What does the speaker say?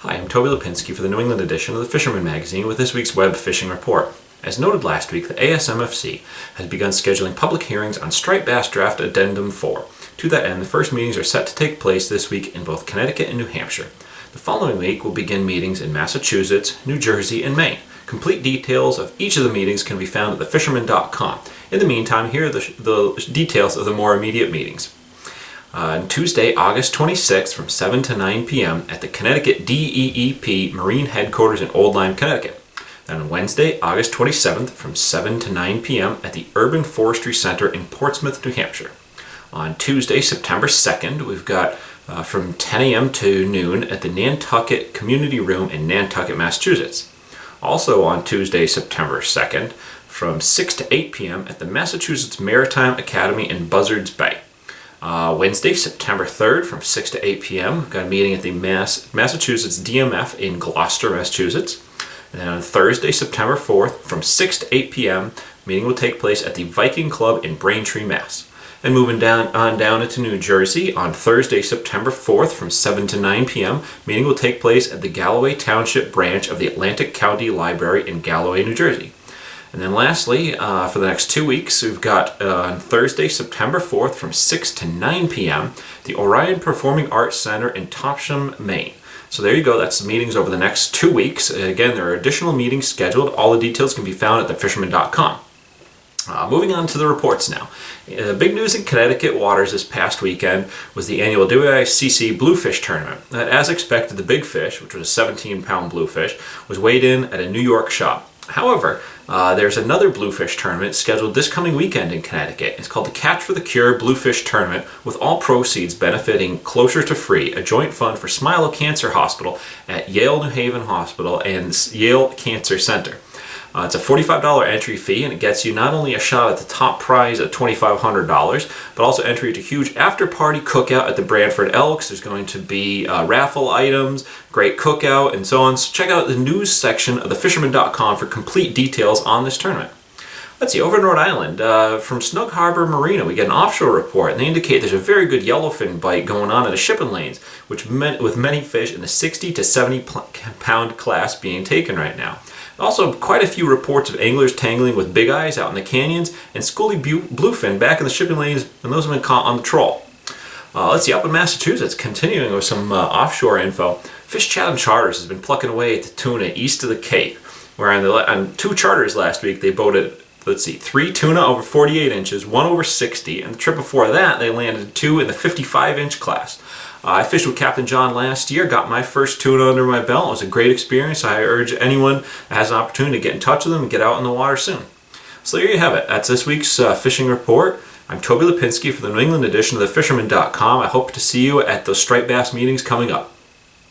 Hi, I'm Toby Lapinski for the New England edition of the Fisherman magazine with this week's web fishing report. As noted last week, the ASMFC has begun scheduling public hearings on striped bass draft addendum 4. To that end, the first meetings are set to take place this week in both Connecticut and New Hampshire. The following week will begin meetings in Massachusetts, New Jersey, and Maine. Complete details of each of the meetings can be found at thefisherman.com. In the meantime, here are the details of the more immediate meetings. On Tuesday, August 26th from 7 to 9 p.m. at the Connecticut DEEP Marine Headquarters in Old Lyme, Connecticut. Then on Wednesday, August 27th from 7 to 9 p.m. at the Urban Forestry Center in Portsmouth, New Hampshire. On Tuesday, September 2nd, we've got from 10 a.m. to noon at the Nantucket Community Room in Nantucket, Massachusetts. Also on Tuesday, September 2nd, from 6 to 8 p.m. at the Massachusetts Maritime Academy in Buzzards Bay. Wednesday, September 3rd, from 6 to 8 p.m., we've got a meeting at the Massachusetts DMF in Gloucester, Massachusetts. And then on Thursday, September 4th, from 6 to 8 p.m., the meeting will take place at the Viking Club in Braintree, Mass. And moving down into New Jersey, on Thursday, September 4th, from 7 to 9 p.m., meeting will take place at the Galloway Township branch of the Atlantic County Library in Galloway, New Jersey. And then lastly, for the next 2 weeks, we've got on Thursday, September 4th from 6 to 9 p.m., the Orion Performing Arts Center in Topsham, Maine. So there you go, that's the meetings over the next 2 weeks. Again, there are additional meetings scheduled. All the details can be found at thefisherman.com. Moving on to the reports now. Big news in Connecticut waters this past weekend was the annual WICC Bluefish Tournament. As expected, the big fish, which was a 17-pound bluefish, was weighed in at a New York shop. However, there's another bluefish tournament scheduled this coming weekend in Connecticut. It's called the Catch for the Cure Bluefish Tournament, with all proceeds benefiting Closer to Free, a joint fund for Smilow Cancer Hospital at Yale New Haven Hospital and Yale Cancer Center. It's a $45 entry fee, and it gets you not only a shot at the top prize at $2,500, but also entry to a huge after-party cookout at the Branford Elks. There's going to be raffle items, great cookout, and so on. So check out the news section of thefisherman.com for complete details on this tournament. Let's see, over in Rhode Island, from Snug Harbor Marina, we get an offshore report, and they indicate there's a very good yellowfin bite going on in the shipping lanes, with many fish in the 60 to 70 pound class being taken right now. Also, quite a few reports of anglers tangling with big eyes out in the canyons, and schoolie bluefin back in the shipping lanes, and those have been caught on the trawl. Let's see, up in Massachusetts, continuing with some offshore info, Fish Chatham Charters has been plucking away at the tuna east of the Cape, where on 2 charters last week they boated, 3 tuna over 48 inches, 1 over 60, and the trip before that they landed 2 in the 55-inch class. I fished with Captain John last year, got my first tuna under my belt. It was a great experience. I urge anyone that has an opportunity to get in touch with them and get out in the water soon. So there you have it. That's this week's fishing report. I'm Toby Lapinski for the New England edition of thefisherman.com. I hope to see you at those striped bass meetings coming up.